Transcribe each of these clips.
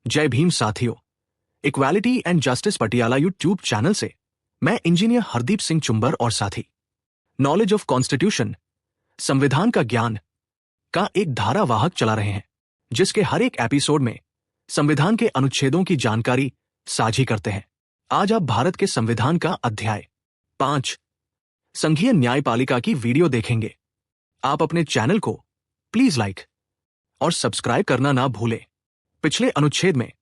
जय भीम साथियों, equality and justice Patiala YouTube channel से मैं इंजीनियर हरदीप सिंह चुंबर और साथी नॉलेज ऑफ कॉन्स्टिट्यूशन, संविधान का ज्ञान का एक धारावाहक चला रहे हैं, जिसके हर एक एपिसोड में संविधान के अनुच्छेदों की जानकारी साझी करते हैं। आज आप भारत के संविधान का अध्याय 5 संघीय न्यायपालिका की वीडियो देखेंगे। आप अपने चैनल को प्लीज लाइक और सब्सक्राइब करना ना भूलें। पिछले अनुच्छेद में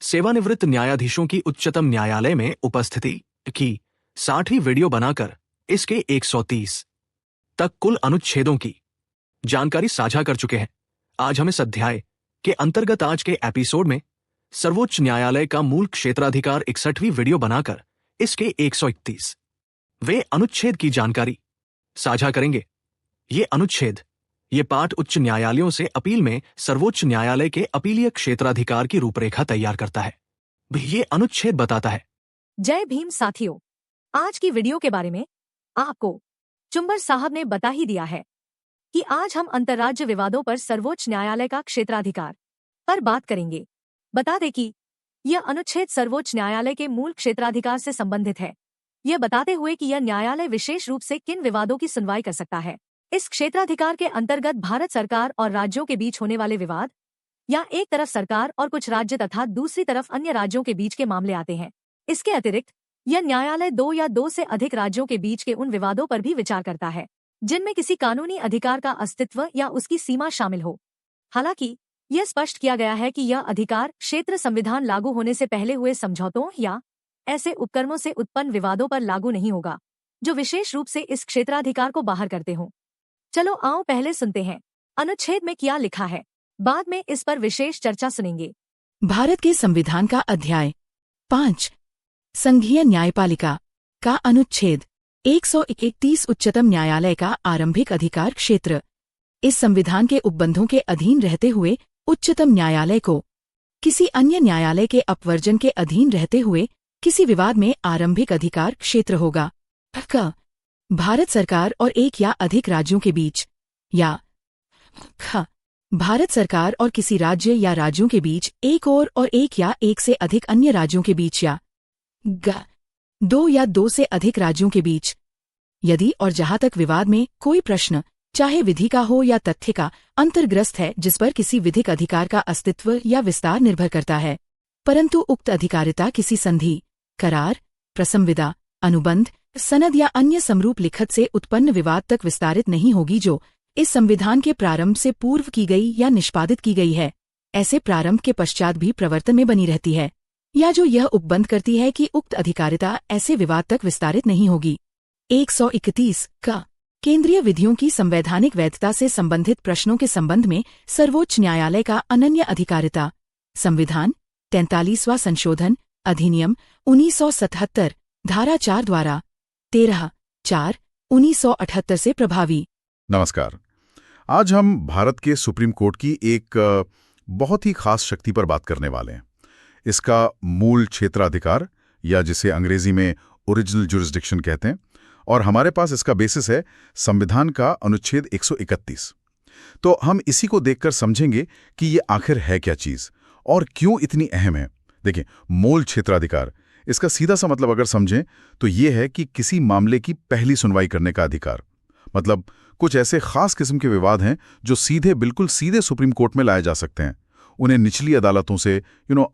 सेवानिवृत्त न्यायाधीशों की उच्चतम न्यायालय में उपस्थिति की 60वीं वीडियो बनाकर इसके 130 तक कुल अनुच्छेदों की जानकारी साझा कर चुके हैं। आज हम इस अध्याय के अंतर्गत आज के एपिसोड में सर्वोच्च न्यायालय का मूल क्षेत्राधिकार 61वीं वीडियो बनाकर इसके 131 वे अनुच्छेद की जानकारी साझा करेंगे। ये पाठ उच्च न्यायालयों से अपील में सर्वोच्च न्यायालय के अपीलीय क्षेत्राधिकार की रूपरेखा तैयार करता है। ये अनुच्छेद बताता है। जय भीम साथियों, आज की वीडियो के बारे में आपको चुंबर साहब ने बता ही दिया है कि आज हम अंतर्राज्य विवादों पर सर्वोच्च न्यायालय का क्षेत्राधिकार पर बात करेंगे। बता दें कि यह अनुच्छेद सर्वोच्च न्यायालय के मूल क्षेत्राधिकार से संबंधित है, यह बताते हुए कि यह न्यायालय विशेष रूप से किन विवादों की सुनवाई कर सकता है। इस क्षेत्राधिकार के अंतर्गत भारत सरकार और राज्यों के बीच होने वाले विवाद या एक तरफ सरकार और कुछ राज्य तथा दूसरी तरफ अन्य राज्यों के बीच के मामले आते हैं। इसके अतिरिक्त यह न्यायालय 2 या 2 से अधिक राज्यों के बीच के उन विवादों पर भी विचार करता है जिनमें किसी कानूनी अधिकार का अस्तित्व या उसकी सीमा शामिल हो। हालांकि यह स्पष्ट किया गया है कि यह अधिकार क्षेत्र संविधान लागू होने से पहले हुए समझौतों या ऐसे उपक्रमों से उत्पन्न विवादों पर लागू नहीं होगा जो विशेष रूप से इस क्षेत्राधिकार को बाहर करते हों। चलो आओ पहले सुनते हैं अनुच्छेद में क्या लिखा है, बाद में इस पर विशेष चर्चा सुनेंगे। भारत के संविधान का अध्याय 5 संघीय न्यायपालिका का अनुच्छेद 131 उच्चतम न्यायालय का आरंभिक अधिकार क्षेत्र। इस संविधान के उपबंधों के अधीन रहते हुए उच्चतम न्यायालय को किसी अन्य न्यायालय के अपवर्जन के अधीन रहते हुए किसी विवाद में आरंभिक अधिकार क्षेत्र होगा। क भारत सरकार और एक या अधिक राज्यों के बीच, या ख भारत सरकार और किसी राज्य या राज्यों के बीच एक और एक या एक से अधिक अन्य राज्यों के बीच, या ग 2 या 2 से अधिक राज्यों के बीच, यदि और जहां तक विवाद में कोई प्रश्न चाहे विधि का हो या तथ्य का अंतर्ग्रस्त है जिस पर किसी विधिक अधिकार का अस्तित्व या विस्तार निर्भर करता है, परंतु उक्त अधिकारिता किसी संधि, करार, प्रसंविदा, अनुबंध, सनद या अन्य समरूप लिखत से उत्पन्न विवाद तक विस्तारित नहीं होगी जो इस संविधान के प्रारंभ से पूर्व की गई या निष्पादित की गई है, ऐसे प्रारंभ के पश्चात भी प्रवर्तन में बनी रहती है, या जो यह उपबंध करती है कि उक्त अधिकारिता ऐसे विवाद तक विस्तारित नहीं होगी। 131 का केंद्रीय विधियों की संवैधानिक वैधता से संबंधित प्रश्नों के संबंध में सर्वोच्च न्यायालय का अनन्य अधिकारिता। संविधान 43वां संशोधन अधिनियम 1977 धारा 4 द्वारा 13/4/1978 से प्रभावी। नमस्कार। आज हम भारत के सुप्रीम कोर्ट की एक बहुत ही खास शक्ति पर बात करने वाले हैं। इसका मूल क्षेत्राधिकार, या जिसे अंग्रेजी में ओरिजिनल जुरिस्डिक्शन कहते हैं, और हमारे पास इसका बेसिस है संविधान का अनुच्छेद 131। तो हम इसी को देखकर समझेंगे कि ये आखिर है क्या चीज और क्यों इतनी अहम है। देखिए, मूल क्षेत्राधिकार, इसका सीधा सा मतलब अगर समझें तो ये है कि किसी मामले की पहली सुनवाई करने का अधिकार। मतलब कुछ ऐसे खास किस्म के विवाद हैं जो बिल्कुल सीधे सुप्रीम कोर्ट में लाए जा सकते हैं। उन्हें निचली अदालतों से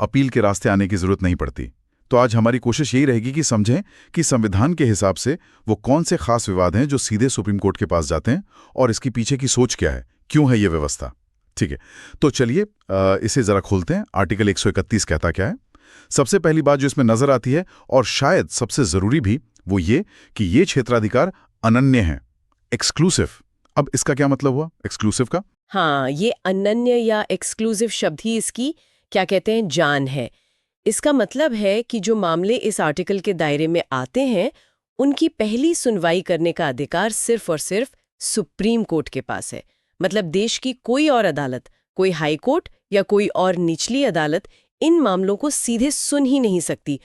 अपील के रास्ते आने की जरूरत नहीं पड़ती। तो आज हमारी कोशिश यही रहेगी कि समझें कि संविधान के हिसाब से वो कौन से खास विवाद हैं जो सीधे सुप्रीम कोर्ट के पास जाते हैं और इसकी पीछे की सोच क्या है, क्यों है ये व्यवस्था। ठीक है, तो चलिए इसे जरा खोलते हैं। आर्टिकल 131 कहता क्या है। सबसे पहली बात जो इसमें नजर आती है, और शायद सबसे जरूरी भी, वो ये कि ये क्षेत्राधिकार अनन्य है, एक्सक्लूसिव। अब इसका क्या मतलब हुआ एक्सक्लूसिव का? हाँ, ये अनन्य या एक्सक्लूसिव शब्द ही इसकी क्या कहते हैं, जान है। इसका मतलब है कि जो मामले इस आर्टिकल के दायरे में आते हैं उनकी पहली सुनवाई करने का अधिकार सिर्फ और सिर्फ सुप्रीम कोर्ट के पास है। मतलब देश की कोई और अदालत, कोई हाई कोर्ट या कोई और निचली अदालत इन मामलों को सीधे सुन ही नहीं सकती।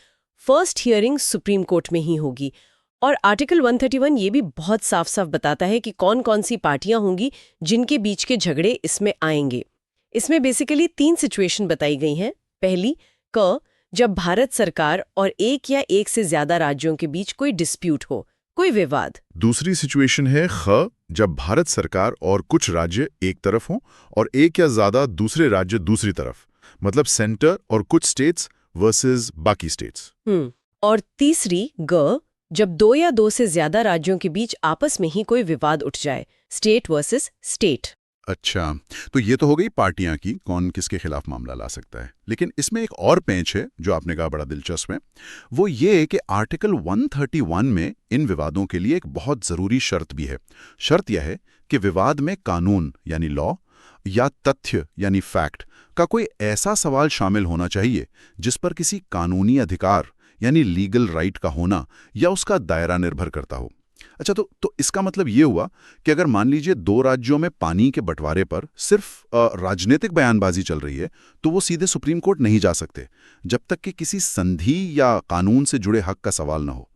फर्स्ट हियरिंग सुप्रीम कोर्ट में ही होगी। और आर्टिकल 131 ये भी बहुत साफ साफ बताता है कि कौन कौन सी पार्टियां होंगी जिनके बीच के झगड़े इसमें आएंगे। इसमें बेसिकली 3 सिचुएशन बताई गई हैं। पहली, क, जब भारत सरकार और एक या एक से ज्यादा राज्यों के बीच कोई डिस्प्यूट हो, कोई विवाद। दूसरी सिचुएशन है ख, जब भारत सरकार और कुछ राज्य एक तरफ हों और एक या ज्यादा दूसरे राज्य दूसरी तरफ, मतलब सेंटर और कुछ स्टेट्स वर्सेस बाकी स्टेट्स। और तीसरी, ग, जब दो या दो से ज्यादा राज्यों के बीच आपस में ही कोई विवाद उठ जाए, स्टेट वर्सेस स्टेट। अच्छा, तो ये तो हो गई पार्टियां की, कौन किसके खिलाफ मामला ला सकता है। लेकिन इसमें एक और पेंच है जो आपने कहा बड़ा दिलचस्प है, वो ये कि आर्टिकल 131 में इन विवादों के लिए एक बहुत जरूरी शर्त भी है। शर्त यह है कि विवाद में कानून यानी लॉ या तथ्य यानी फैक्ट का कोई ऐसा सवाल शामिल होना चाहिए जिस पर किसी कानूनी अधिकार यानी लीगल राइट का होना या उसका दायरा निर्भर करता हो। अच्छा, तो इसका मतलब ये हुआ कि अगर मान लीजिए दो राज्यों में पानी के बंटवारे पर सिर्फ राजनीतिक बयानबाजी चल रही है, तो वो सीधे सुप्रीम कोर्ट नहीं जा सकते जब तक कि किसी संधि या कानून से जुड़े हक का सवाल न हो।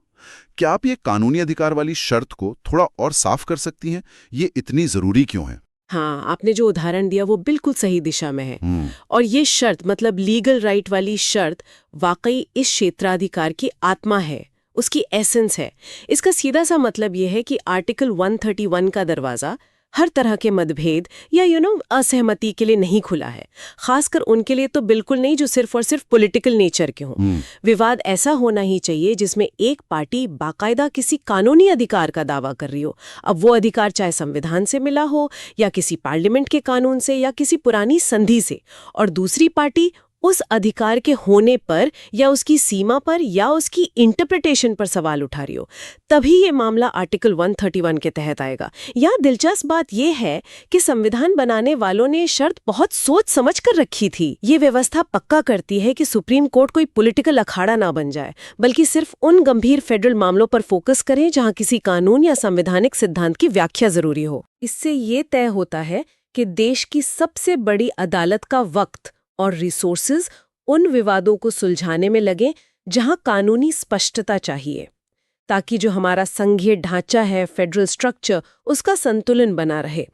क्या आप ये कानूनी अधिकार वाली शर्त को थोड़ा और साफ कर सकती हैं? ये इतनी जरूरी क्यों है? हाँ, आपने जो उदाहरण दिया वो बिल्कुल सही दिशा में है। और ये शर्त मतलब लीगल राइट वाली शर्त वाकई इस क्षेत्राधिकार की आत्मा है, उसकी एसेंस है। इसका सीधा सा मतलब ये है कि आर्टिकल 131 का दरवाजा हर तरह के मतभेद या असहमति के लिए नहीं खुला है। खासकर उनके लिए तो बिल्कुल नहीं जो सिर्फ और सिर्फ पॉलिटिकल नेचर के हों। विवाद ऐसा होना ही चाहिए जिसमें एक पार्टी बाकायदा किसी कानूनी अधिकार का दावा कर रही हो। अब वो अधिकार चाहे संविधान से मिला हो या किसी पार्लियामेंट के कानून से या किसी पुरानी संधि से, और दूसरी पार्टी उस अधिकार के होने पर या उसकी सीमा पर या उसकी इंटरप्रिटेशन पर सवाल उठा रही हो, तभी ये मामला आर्टिकल 131 के तहत आएगा। यहाँ दिलचस्प बात यह है कि संविधान बनाने वालों ने शर्त बहुत सोच समझ कर रखी थी। ये व्यवस्था पक्का करती है कि सुप्रीम कोर्ट कोई पॉलिटिकल अखाड़ा ना बन जाए, बल्कि सिर्फ उन गंभीर फेडरल मामलों पर फोकस करें जहाँ किसी कानून या संवैधानिक सिद्धांत की व्याख्या जरूरी हो। इससे ये तय होता है कि देश की सबसे बड़ी अदालत का वक्त और रिसोर्सेज उन विवादों को सुलझाने में लगे जहां कानूनी स्पष्टता चाहिए, ताकि जो हमारा संघीय ढांचा है, फेडरल स्ट्रक्चर, उसका संतुलन बना रहे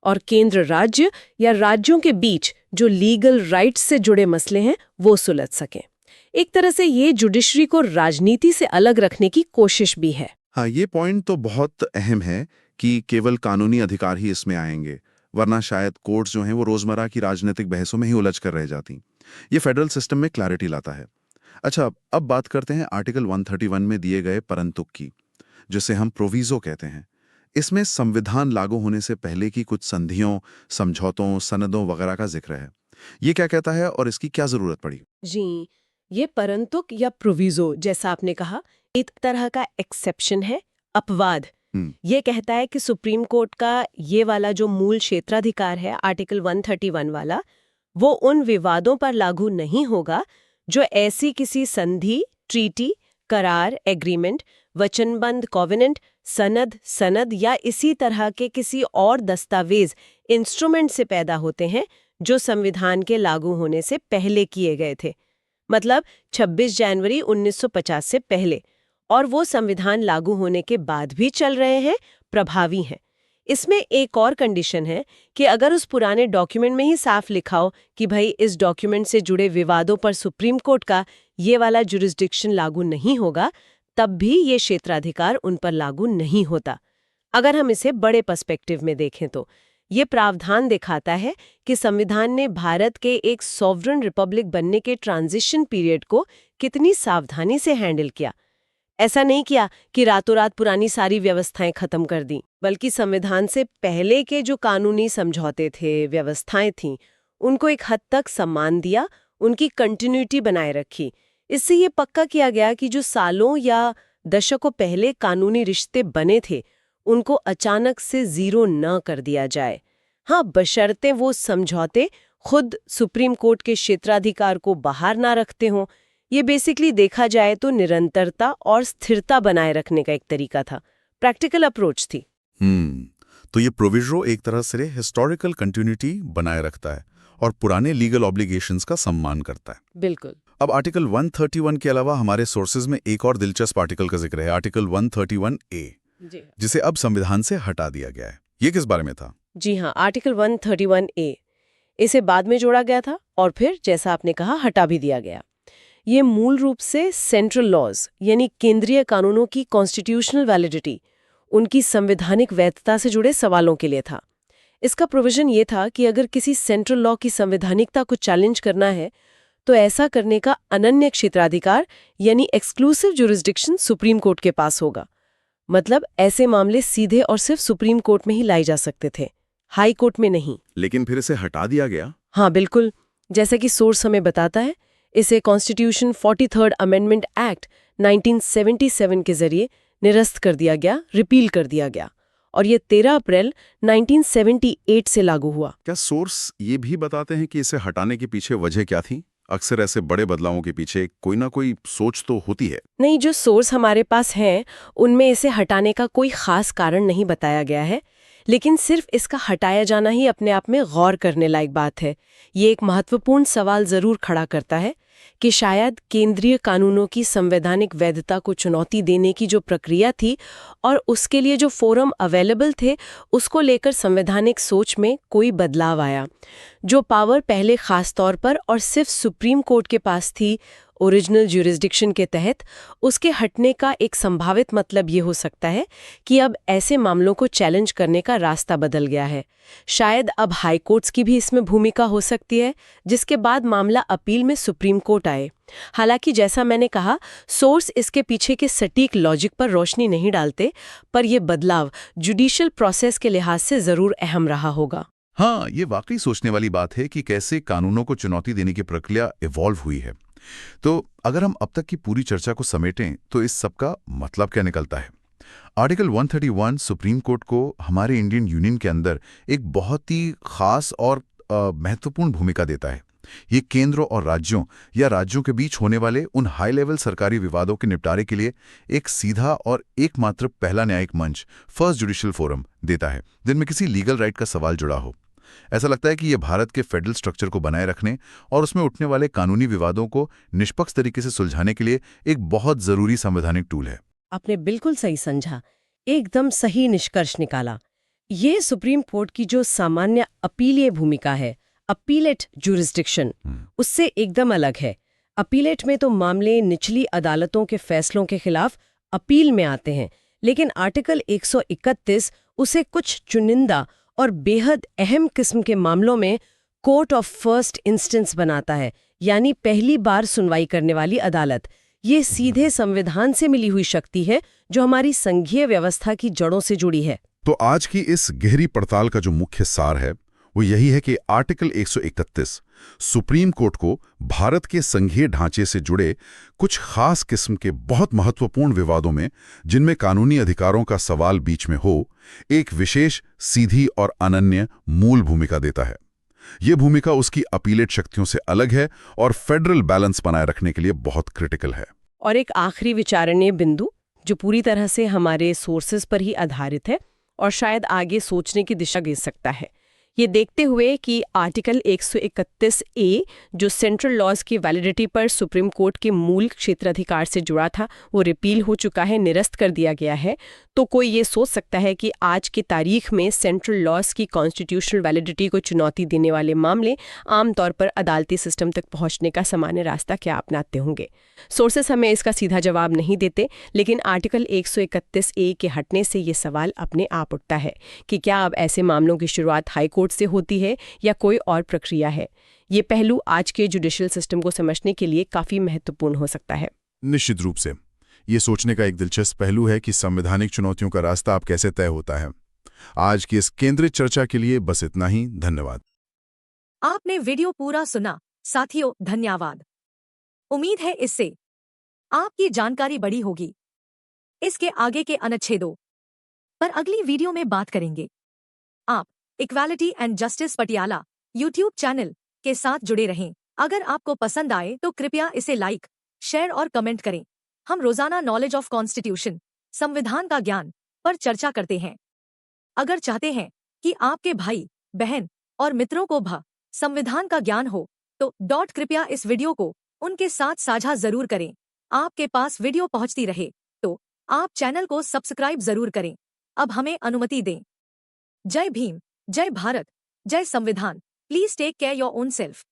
और केंद्र राज्य या राज्यों के बीच जो लीगल राइट्स से जुड़े मसले हैं वो सुलझ सकें। एक तरह से ये जुडिशरी को राजनीति से अलग रखने की कोशिश भी है। हाँ, ये पॉइंट तो बहुत अहम है कि केवल कानूनी अधिकार ही इसमें आएंगे, वरना शायद कोर्ट्स जो हैं वो रोजमर्रा की राजनीतिक बहसों में ही उलझ कर रह जाती। ये फेडरल सिस्टम में क्लैरिटी लाता है। अच्छा, अब बात करते हैं आर्टिकल 131 में दिए गए परंतुक की, जिसे हम प्रोविजो कहते हैं। इसमें संविधान लागू होने से पहले की कुछ संधियों, समझौतों, सनदों वगैरह का जिक्र है। ये क्या कहता है और इसकी क्या जरूरत पड़ी? जी, ये परंतुक या प्रोविजो, जैसा आपने कहा, एक तरह का एक्सेप्शन है, अपवाद। ये कहता है कि सुप्रीम कोर्ट का ये वाला जो मूल क्षेत्राधिकार है, आर्टिकल 131 वाला, वो उन विवादों पर लागू नहीं होगा जो ऐसी किसी संधि, ट्रीटी, करार, एग्रीमेंट, वचनबंध, कॉवेनेंट, सनद या इसी तरह के किसी और दस्तावेज, इंस्ट्रूमेंट से पैदा होते हैं जो संविधान के लागू होने से पहले किए गए थे, मतलब 26 जनवरी 1950 से पहले, और वो संविधान लागू होने के बाद भी चल रहे हैं, प्रभावी हैं। इसमें एक और कंडीशन है कि अगर उस पुराने डॉक्यूमेंट में ही साफ लिखा हो कि भाई इस डॉक्यूमेंट से जुड़े विवादों पर सुप्रीम कोर्ट का ये वाला जुरिस्डिक्शन लागू नहीं होगा, तब भी ये क्षेत्राधिकार उन पर लागू नहीं होता। अगर हम इसे बड़े पर्सपेक्टिव में देखें तो ये प्रावधान दिखाता है कि संविधान ने भारत के एक सॉवरेन रिपब्लिक बनने के ट्रांजिशन पीरियड को कितनी सावधानी से हैंडल किया। ऐसा नहीं किया कि रातों रात पुरानी सारी व्यवस्थाएं खत्म कर दी, बल्कि संविधान से पहले के जो कानूनी समझौते थे, व्यवस्थाएं थीं, उनको एक हद तक सम्मान दिया, उनकी कंटिन्यूटी बनाए रखी। इससे ये पक्का किया गया कि जो सालों या दशकों पहले कानूनी रिश्ते बने थे, उनको अचानक से जीरो न कर दिया जाए। हाँ, बशर्ते वो समझौते खुद सुप्रीम कोर्ट के क्षेत्राधिकार को बाहर ना रखते हों। ये बेसिकली देखा जाए तो निरंतरता और स्थिरता बनाए रखने का एक तरीका था, प्रैक्टिकल अप्रोच थी। तो ये प्रोविजो एक तरह से हिस्टोरिकल कंटिन्यूटी बनाए रखता है और पुराने लीगल ऑब्लिगेशंस का सम्मान करता है। बिल्कुल। अब आर्टिकल 131 के अलावा हमारे सोर्सेज में एक और दिलचस्प आर्टिकल का जिक्र है, आर्टिकल 131A, जिसे अब संविधान से हटा दिया गया है। ये किस बारे में था? जी हाँ, आर्टिकल 131A, इसे बाद में जोड़ा गया था और फिर जैसा आपने कहा हटा भी दिया गया। ये मूल रूप से सेंट्रल लॉज यानी केंद्रीय कानूनों की कॉन्स्टिट्यूशनल वैलिडिटी, उनकी संवैधानिक वैधता से जुड़े सवालों के लिए था। इसका प्रोविजन ये था कि अगर किसी सेंट्रल लॉ की संवैधानिकता को चैलेंज करना है तो ऐसा करने का अनन्य क्षेत्राधिकार यानी एक्सक्लूसिव जुरिस्डिक्शन सुप्रीम कोर्ट के पास होगा। मतलब ऐसे मामले सीधे और सिर्फ सुप्रीम कोर्ट में ही लाए जा सकते थे, हाई कोर्ट में नहीं। लेकिन फिर इसे हटा दिया गया। हाँ बिल्कुल, जैसा कि सोर्स हमें बताता है, इसे कॉन्स्टिट्यूशन 43rd अमेंडमेंट एक्ट 1977 के जरिए निरस्त कर दिया गया, रिपील कर दिया गया, और ये 13 अप्रैल 1978 से लागू हुआ। क्या सोर्स ये भी बताते हैं कि इसे हटाने के पीछे वजह क्या थी? अक्सर ऐसे बड़े बदलावों के पीछे कोई ना कोई सोच तो होती है। नहीं, जो सोर्स हमारे पास हैं उनमें इसे हटाने का कोई खास कारण नहीं बताया गया है, लेकिन सिर्फ इसका हटाया जाना ही अपने आप में गौर करने लायक बात है। ये एक महत्वपूर्ण सवाल जरूर खड़ा करता है कि शायद केंद्रीय कानूनों की संवैधानिक वैधता को चुनौती देने की जो प्रक्रिया थी और उसके लिए जो फोरम अवेलेबल थे, उसको लेकर संवैधानिक सोच में कोई बदलाव आया। जो पावर पहले खास तौर पर और सिर्फ सुप्रीम कोर्ट के पास थी ओरिजिनल ज्यूरिसडिक्शन के तहत, उसके हटने का एक संभावित मतलब ये हो सकता है कि अब ऐसे मामलों को चैलेंज करने का रास्ता बदल गया है। शायद अब हाई कोर्ट्स की भी इसमें भूमिका हो सकती है, जिसके बाद मामला अपील में सुप्रीम कोर्ट आए। हालांकि जैसा मैंने कहा, सोर्स इसके पीछे के सटीक लॉजिक पर रोशनी नहीं डालते, पर यह बदलाव जुडिशियल प्रोसेस के लिहाज से जरूर अहम रहा होगा। हाँ, ये वाकई सोचने वाली बात है कि कैसे कानूनों को चुनौती देने की प्रक्रिया इवॉल्व हुई है। तो अगर हम अब तक की पूरी चर्चा को समेटें तो इस सब का मतलब क्या निकलता है? आर्टिकल 131 सुप्रीम कोर्ट को हमारे इंडियन यूनियन के अंदर एक बहुत ही खास और महत्वपूर्ण भूमिका देता है। ये केंद्र और राज्यों या राज्यों के बीच होने वाले उन हाई लेवल सरकारी विवादों के निपटारे के लिए एक सीधा और एकमात्र पहला न्यायिक मंच, फर्स्ट जुडिशियल फोरम देता है, जिनमें किसी लीगल राइट का सवाल जुड़ा हो। ऐसा लगता है कि यह भारत के फेडरल स्ट्रक्चर को बनाए रखने और उसमें उठने वाले कानूनी विवादों को निष्पक्ष तरीके से सुलझाने के लिए एक बहुत जरूरी संवैधानिक टूल है। आपने बिल्कुल सही समझा, एकदम सही निष्कर्ष निकाला। ये सुप्रीम कोर्ट की जो सामान्य अपीलीय भूमिका है, अपीलेट जुरिस्डिक्शन, उससे एकदम अलग है। अपीलेट में तो मामले निचली अदालतों के फैसलों के खिलाफ अपील में आते हैं, लेकिन आर्टिकल 131 उसे कुछ चुनिंदा और बेहद अहम किस्म के मामलों में कोर्ट ऑफ फर्स्ट इंस्टेंस बनाता है, यानी पहली बार सुनवाई करने वाली अदालत। ये सीधे संविधान से मिली हुई शक्ति है जो हमारी संघीय व्यवस्था की जड़ों से जुड़ी है। तो आज की इस गहरी पड़ताल का जो मुख्य सार है वो यही है कि आर्टिकल 131 सुप्रीम कोर्ट को भारत के संघीय ढांचे से जुड़े कुछ खास किस्म के बहुत महत्वपूर्ण विवादों में, जिनमें कानूनी अधिकारों का सवाल बीच में हो, एक विशेष, सीधी और अनन्य मूल भूमिका देता है। ये भूमिका उसकी अपीलेट शक्तियों से अलग है और फेडरल बैलेंस बनाए रखने के लिए बहुत क्रिटिकल है। और एक आखिरी विचारणीय बिंदु जो पूरी तरह से हमारे सोर्सेज पर ही आधारित है और शायद आगे सोचने की दिशा दे सकता है, ये देखते हुए कि आर्टिकल 131A जो सेंट्रल लॉज की वैलिडिटी पर सुप्रीम कोर्ट के मूल क्षेत्राधिकार से जुड़ा था, वो रिपील हो चुका है, निरस्त कर दिया गया है। तो कोई ये सोच सकता है कि आज की तारीख में सेंट्रल लॉज की कॉन्स्टिट्यूशनल वैलिडिटी को चुनौती देने वाले मामले आमतौर पर अदालती सिस्टम तक पहुंचने का सामान्य रास्ता क्या अपनाते होंगे। सोर्सेस हमें इसका सीधा जवाब नहीं देते, लेकिन आर्टिकल 131A के हटने से ये सवाल अपने आप उठता है कि क्या अब ऐसे मामलों की शुरुआत हाई कोर्ट से होती है या कोई और प्रक्रिया है। ये पहलू आज के जुडिशियल सिस्टम को समझने के लिए काफी महत्वपूर्ण हो सकता है। निश्चित रूप से ये सोचने का एक दिलचस्प पहलू है कि संवैधानिक चुनौतियों का रास्ता अब कैसे तय होता है। आज की इस केंद्रित चर्चा के लिए बस इतना ही। धन्यवाद। आपने वीडियो पूरा सुना। साथियों, धन्यवाद। उम्मीद है इससे आपकी जानकारी बढ़ी होगी। इसके आगे के अनुच्छेदों पर अगली वीडियो में बात करेंगे। आप equality and justice Patiala YouTube channel के साथ जुड़े रहें। अगर आपको पसंद आए तो कृपया इसे लाइक, शेयर और कमेंट करें। हम रोजाना नॉलेज ऑफ कॉन्स्टिट्यूशन, संविधान का ज्ञान पर चर्चा करते हैं। अगर चाहते हैं कि आपके भाई, बहन और मित्रों को भी संविधान का ज्ञान हो तो कृपया इस वीडियो को उनके साथ साझा जरूर करें। आपके पास वीडियो पहुंचती रहे तो आप चैनल को सब्सक्राइब जरूर करें। अब हमें अनुमति दें। जय भीम, जय भारत, जय संविधान। Please take care your own self.